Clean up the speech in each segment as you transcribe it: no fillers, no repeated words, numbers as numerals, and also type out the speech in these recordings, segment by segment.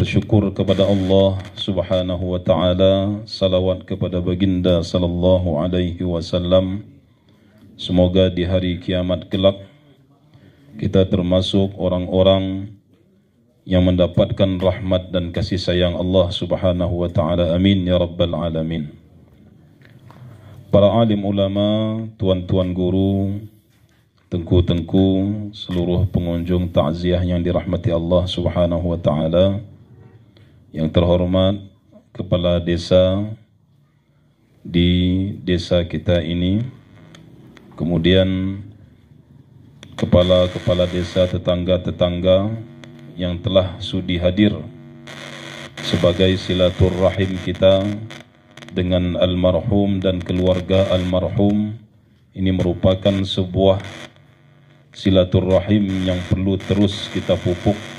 Bersyukur kepada Allah Subhanahu wa taala, salawat kepada baginda sallallahu alaihi wasallam. Semoga di hari kiamat kelak kita termasuk orang-orang yang mendapatkan rahmat dan kasih sayang Allah Subhanahu wa taala. Amin ya rabbal alamin. Para alim ulama, tuan-tuan guru, tengku-tengku, seluruh pengunjung takziah yang dirahmati Allah Subhanahu wa taala. Yang terhormat kepala desa di desa kita ini, kemudian kepala-kepala desa tetangga-tetangga yang telah sudi hadir sebagai silaturrahim kita dengan almarhum dan keluarga almarhum. Ini merupakan sebuah silaturrahim yang perlu terus kita pupuk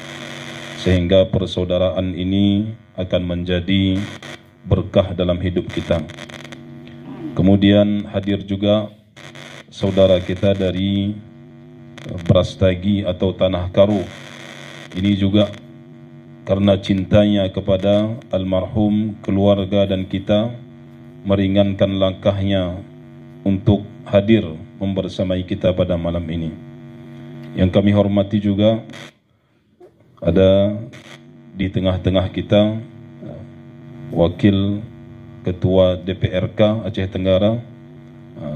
sehingga persaudaraan ini akan menjadi berkah dalam hidup kita. Kemudian hadir juga saudara kita dari Brastagi atau Tanah Karu. Ini juga karena cintanya kepada almarhum, keluarga dan kita, meringankan langkahnya untuk hadir membersamai kita pada malam ini. Yang kami hormati juga ada di tengah-tengah kita Wakil Ketua DPRK Aceh Tenggara.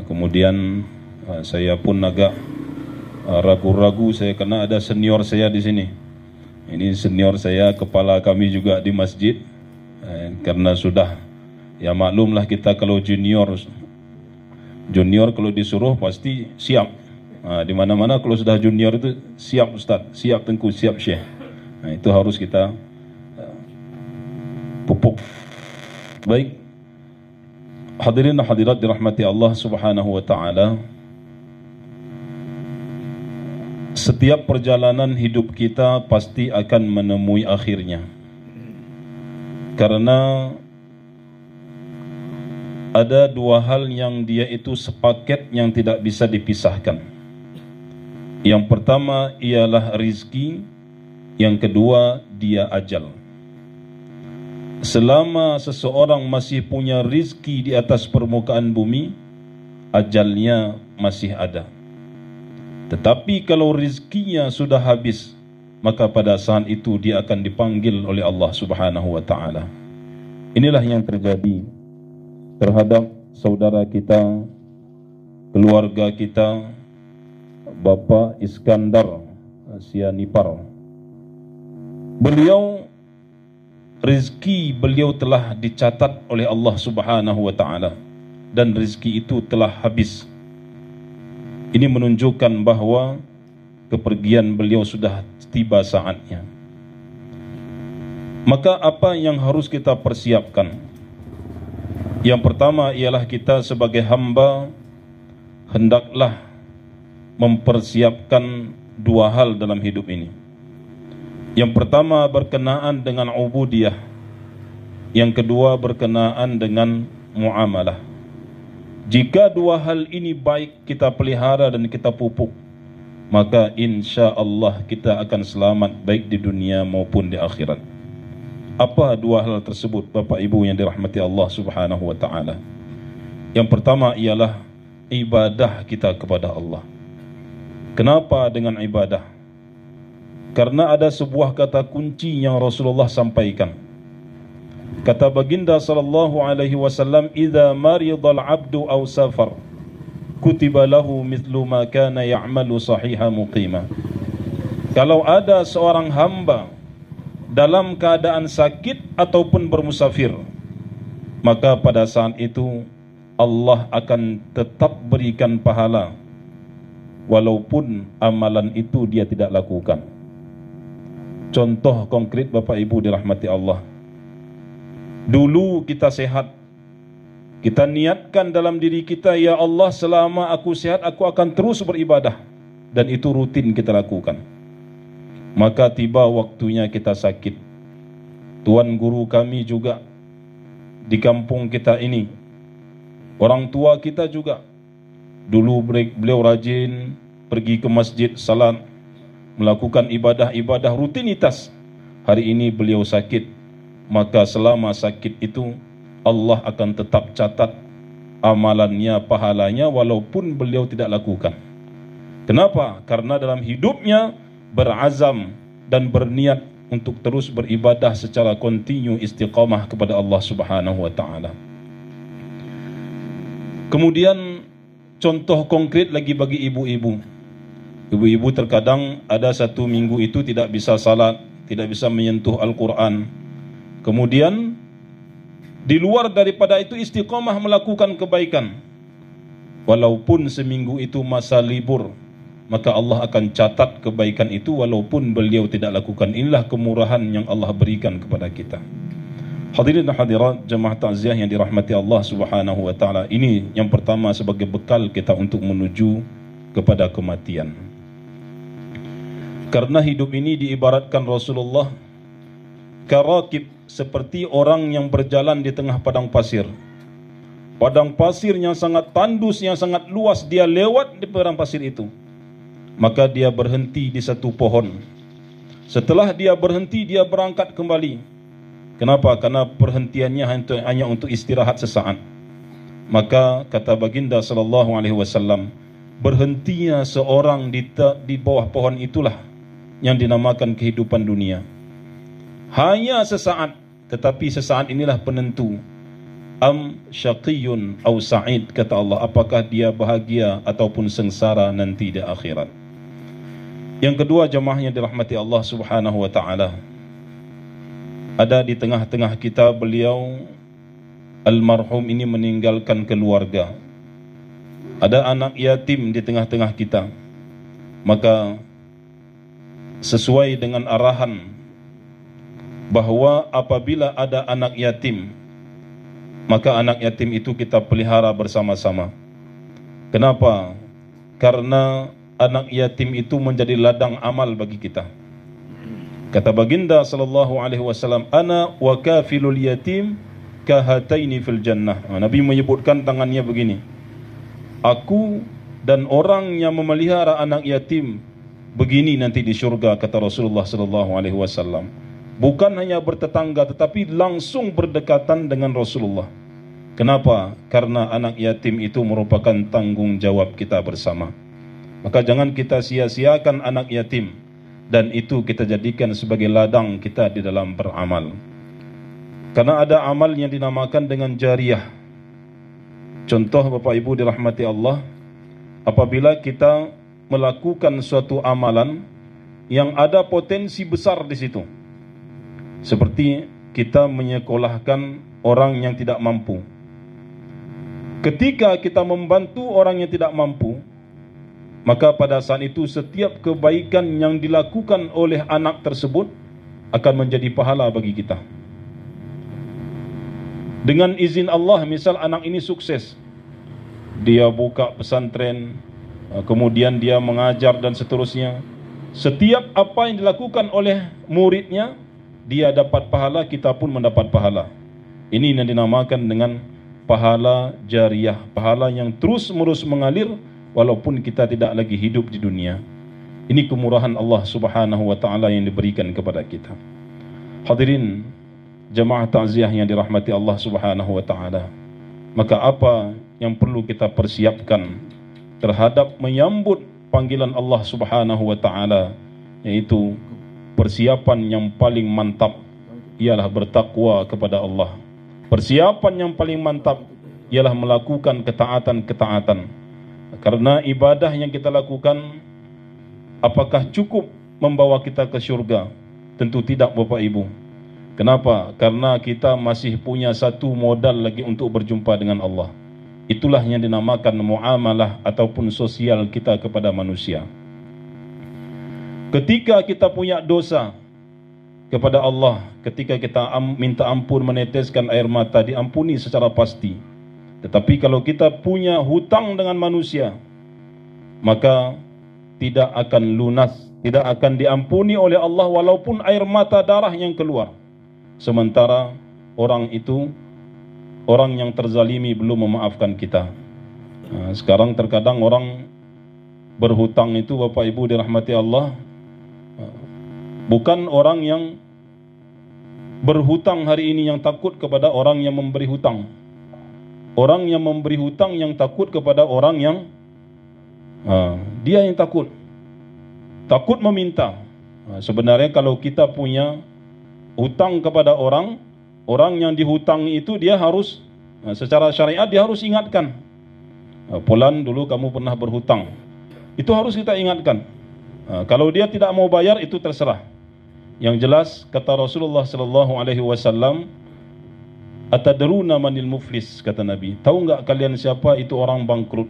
Kemudian saya pun agak ragu-ragu saya karena ada senior saya di sini. Ini senior saya, kepala kami juga di masjid. Karena sudah, ya maklumlah kita kalau junior kalau disuruh pasti siap. Di mana-mana kalau sudah junior itu siap Ustaz, siap Tengku, siap Syekh. Itu harus kita pupuk. Baik, hadirin dan hadirat dirahmati Allah Subhanahu wa taala. Setiap perjalanan hidup kita pasti akan menemui akhirnya. Karena ada dua hal yang dia itu sepaket yang tidak bisa dipisahkan. Yang pertama ialah rizki, yang kedua dia ajal. Selama seseorang masih punya rizki di atas permukaan bumi, ajalnya masih ada. Tetapi kalau rizkinya sudah habis, maka pada saat itu dia akan dipanggil oleh Allah Subhanahu wa taala. Inilah yang terjadi terhadap saudara kita, keluarga kita, Bapak Iskandar Sianipar. Beliau, rizki beliau telah dicatat oleh Allah Subhanahu wa taala dan rizki itu telah habis. Ini menunjukkan bahwa kepergian beliau sudah tiba saatnya. Maka apa yang harus kita persiapkan? Yang pertama ialah kita sebagai hamba hendaklah mempersiapkan dua hal dalam hidup ini. Yang pertama berkenaan dengan ubudiyah, yang kedua berkenaan dengan muamalah. Jika dua hal ini baik kita pelihara dan kita pupuk, maka insya Allah kita akan selamat baik di dunia maupun di akhirat. Apa dua hal tersebut Bapak Ibu yang dirahmati Allah Subhanahu wa taala? Yang pertama ialah ibadah kita kepada Allah. Kenapa dengan ibadah? Karena ada sebuah kata kunci yang Rasulullah sampaikan. Kata baginda sallallahu alaihi wasallam, "Idza maridal 'abdu aw safar, kutiba lahu mithlu ma kana ya'malu sahiha muqima." Kalau ada seorang hamba dalam keadaan sakit ataupun bermusafir, maka pada saat itu Allah akan tetap berikan pahala walaupun amalan itu dia tidak lakukan. Contoh konkret Bapak Ibu dirahmati Allah. Dulu kita sehat, kita niatkan dalam diri kita, ya Allah selama aku sehat aku akan terus beribadah, dan itu rutin kita lakukan. Maka tiba waktunya kita sakit. Tuan guru kami juga di kampung kita ini, orang tua kita juga, dulu beliau rajin pergi ke masjid salat, melakukan ibadah-ibadah rutinitas. hari ini beliau sakit, maka selama sakit itu Allah akan tetap catat amalannya, pahalanya, walaupun beliau tidak lakukan. Kenapa? Karena dalam hidupnya berazam dan berniat untuk terus beribadah secara kontinu, istiqamah kepada Allah Subhanahu wa taala. Kemudian contoh konkret lagi bagi ibu-ibu. Ibu-ibu terkadang ada satu minggu itu tidak bisa salat, tidak bisa menyentuh Al-Quran. Kemudian di luar daripada itu istiqamah melakukan kebaikan. Walaupun seminggu itu masa libur, maka Allah akan catat kebaikan itu walaupun beliau tidak lakukan. Inilah kemurahan yang Allah berikan kepada kita. Hadirin dan hadirat jemaah takziah yang dirahmati Allah Subhanahu wa taala. Ini yang pertama sebagai bekal kita untuk menuju kepada kematian. Karena hidup ini diibaratkan Rasulullah karakib, seperti orang yang berjalan di tengah padang pasir. Padang pasir yang sangat tandus, yang sangat luas, dia lewat di padang pasir itu. Maka dia berhenti di satu pohon. Setelah dia berhenti, dia berangkat kembali. Kenapa? Karena perhentiannya hanya untuk istirahat sesaat. Maka kata baginda sallallahu alaihi wasallam, berhentinya seorang di bawah pohon itulah yang dinamakan kehidupan dunia. Hanya sesaat, tetapi sesaat inilah penentu. Am syaqiyun aw sa'id, kata Allah, apakah dia bahagia ataupun sengsara nanti di akhirat. Yang kedua, jemaah yang dirahmati Allah Subhanahu wa taala, ada di tengah-tengah kita beliau almarhum ini meninggalkan keluarga. Ada anak yatim di tengah-tengah kita. Maka sesuai dengan arahan bahwa apabila ada anak yatim, maka anak yatim itu kita pelihara bersama-sama. Kenapa? Karena anak yatim itu menjadi ladang amal bagi kita. Kata baginda sallallahu alaihi wasallam, ana wa kafilul yatim kahataini fil jannah. Nabi menyebutkan tangannya begini, aku dan orang yang memelihara anak yatim begini nanti di syurga, kata Rasulullah sallallahu alaihi wasallam. Bukan hanya bertetangga, tetapi langsung berdekatan dengan Rasulullah. Kenapa? Karena anak yatim itu merupakan tanggung jawab kita bersama. Maka jangan kita sia-siakan anak yatim, dan itu kita jadikan sebagai ladang kita di dalam beramal. Karena ada amal yang dinamakan dengan jariyah. Contoh Bapak Ibu dirahmati Allah, apabila kita melakukan suatu amalan yang ada potensi besar di situ, seperti kita menyekolahkan orang yang tidak mampu. Ketika kita membantu orang yang tidak mampu, maka pada saat itu setiap kebaikan yang dilakukan oleh anak tersebut akan menjadi pahala bagi kita. Dengan izin Allah, misal anak ini sukses, dia buka pesantren, kemudian dia mengajar dan seterusnya. Setiap apa yang dilakukan oleh muridnya, dia dapat pahala, kita pun mendapat pahala. Ini yang dinamakan dengan pahala jariyah, pahala yang terus-menerus mengalir walaupun kita tidak lagi hidup di dunia. Ini kemurahan Allah Subhanahu wa taala yang diberikan kepada kita. Hadirin jemaah takziah yang dirahmati Allah Subhanahu wa taala, maka apa yang perlu kita persiapkan terhadap menyambut panggilan Allah Subhanahu wa taala, yaitu persiapan yang paling mantap ialah bertakwa kepada Allah. Persiapan yang paling mantap ialah melakukan ketaatan-ketaatan. Karena ibadah yang kita lakukan, apakah cukup membawa kita ke syurga? Tentu tidak, Bapak Ibu. Kenapa? Karena kita masih punya satu modal lagi untuk berjumpa dengan Allah. Itulah yang dinamakan muamalah ataupun sosial kita kepada manusia. Ketika kita punya dosa kepada Allah, ketika kita minta ampun, meneteskan air mata, diampuni secara pasti. Tetapi kalau kita punya hutang dengan manusia, maka tidak akan lunas, tidak akan diampuni oleh Allah walaupun air mata darah yang keluar. Sementara orang itu, orang yang terzalimi, belum memaafkan kita. Sekarang terkadang orang berhutang itu, Bapak Ibu dirahmati Allah, bukan orang yang berhutang hari ini yang takut kepada orang yang memberi hutang. Orang yang memberi hutang yang takut kepada orang yang dia yang takut meminta. Sebenarnya kalau kita punya hutang kepada orang yang dihutangi itu, dia harus secara syariat dia harus ingatkan. Fulan, dulu kamu pernah berhutang. Itu harus kita ingatkan. Kalau dia tidak mau bayar, itu terserah. Yang jelas kata Rasulullah sallallahu alaihi wasallam, "Atadruna manil muflis?" kata Nabi. Tahu enggak kalian siapa itu orang bangkrut?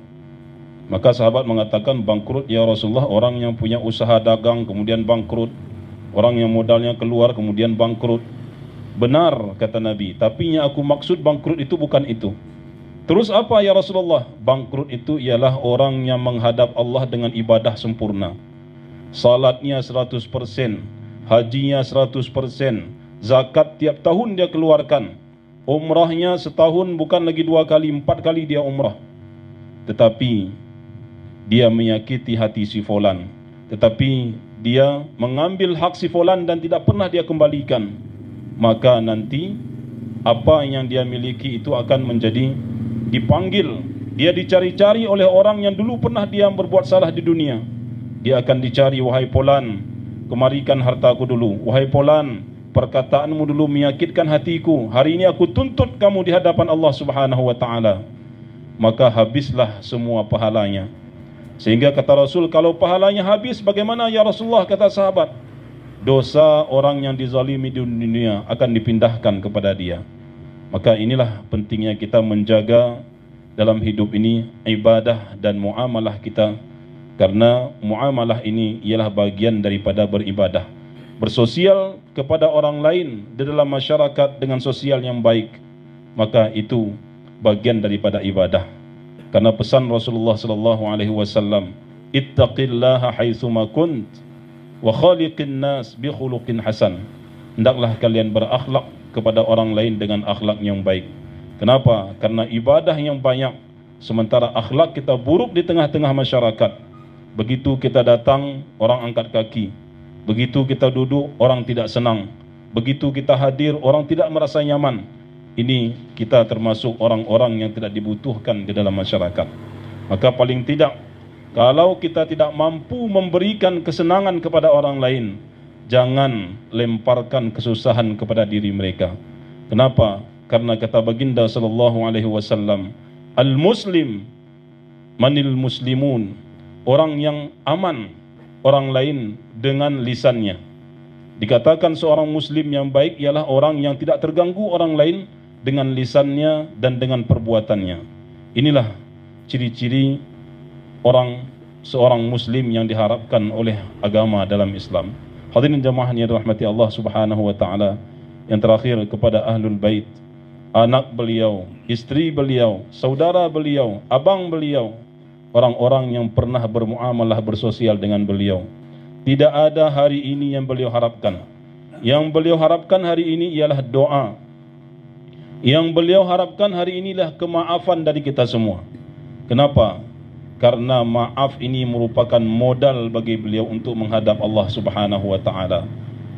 Maka sahabat mengatakan, bangkrut ya Rasulullah, orang yang punya usaha dagang kemudian bangkrut, orang yang modalnya keluar kemudian bangkrut. Benar kata Nabi, tapi yang aku maksud bangkrut itu bukan itu. Terus apa ya Rasulullah? Bangkrut itu ialah orang yang menghadap Allah dengan ibadah sempurna. Salatnya 100%, hajinya 100%, zakat tiap tahun dia keluarkan, umrahnya setahun bukan lagi 2 kali, 4 kali dia umrah. Tetapi dia menyakiti hati si fulan, tetapi dia mengambil hak si fulan dan tidak pernah dia kembalikan. Maka nanti apa yang dia miliki itu akan menjadi dipanggil, dia dicari-cari oleh orang yang dulu pernah dia berbuat salah di dunia. Dia akan dicari, wahai fulan, kemarikan hartaku dulu. Wahai fulan, perkataanmu dulu menyakitkan hatiku. Hari ini aku tuntut kamu di hadapan Allah Subhanahu wa taala. Maka habislah semua pahalanya. Sehingga kata Rasul, kalau pahalanya habis bagaimana ya Rasulullah? Kata sahabat, dosa orang yang dizalimi di dunia akan dipindahkan kepada dia. Maka inilah pentingnya kita menjaga dalam hidup ini ibadah dan muamalah kita, karena muamalah ini ialah bagian daripada beribadah. Bersosial kepada orang lain di dalam masyarakat dengan sosial yang baik, maka itu bagian daripada ibadah. Karena pesan Rasulullah sallallahu alaihi wasallam, ittaqillaha haitsuma kunt wa khaliqin nas bi khuluqin hasan. Hendaklah kalian berakhlak kepada orang lain dengan akhlak yang baik. Kenapa? Karena ibadah yang banyak, sementara akhlak kita buruk di tengah-tengah masyarakat. Begitu kita datang, orang angkat kaki. Begitu kita duduk, orang tidak senang. Begitu kita hadir, orang tidak merasa nyaman. Ini kita termasuk orang-orang yang tidak dibutuhkan di dalam masyarakat. Maka paling tidak, kalau kita tidak mampu memberikan kesenangan kepada orang lain, jangan lemparkan kesusahan kepada diri mereka. Kenapa? Karena kata baginda sallallahu alaihi wasallam, al-muslim manil muslimun, orang yang aman orang lain dengan lisannya. Dikatakan seorang muslim yang baik ialah orang yang tidak terganggu orang lain dengan lisannya dan dengan perbuatannya. Inilah ciri-ciri seorang muslim yang diharapkan oleh agama dalam Islam. Hadirin jamaah yang dirahmati Allah Subhanahu wa taala, yang terakhir kepada ahlul bait, anak beliau, istri beliau, saudara beliau, abang beliau, orang-orang yang pernah bermuamalah bersosial dengan beliau. Tidak ada hari ini yang beliau harapkan. Yang beliau harapkan hari ini ialah doa. Yang beliau harapkan hari inilah kemaafan dari kita semua. Kenapa? Karena maaf ini merupakan modal bagi beliau untuk menghadap Allah Subhanahu wa taala.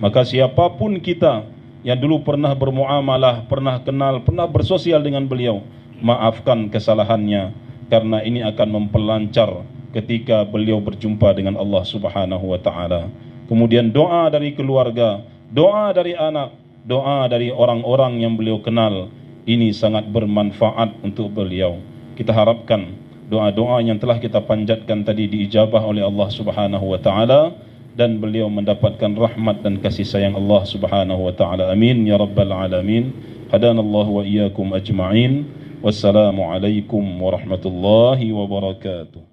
Maka siapapun kita yang dulu pernah bermuamalah, pernah kenal, pernah bersosial dengan beliau, maafkan kesalahannya, karena ini akan memperlancar ketika beliau berjumpa dengan Allah Subhanahu wa taala. Kemudian doa dari keluarga, doa dari anak, doa dari orang-orang yang beliau kenal, ini sangat bermanfaat untuk beliau. Kita harapkan doa-doa yang telah kita panjatkan tadi diijabah oleh Allah Subhanahu wa taala, dan beliau mendapatkan rahmat dan kasih sayang Allah Subhanahu wa taala. Amin ya rabbal alamin. Hadanallahu wa iyyakum ajma'in. Wassalamu alaikum warahmatullahi wabarakatuh.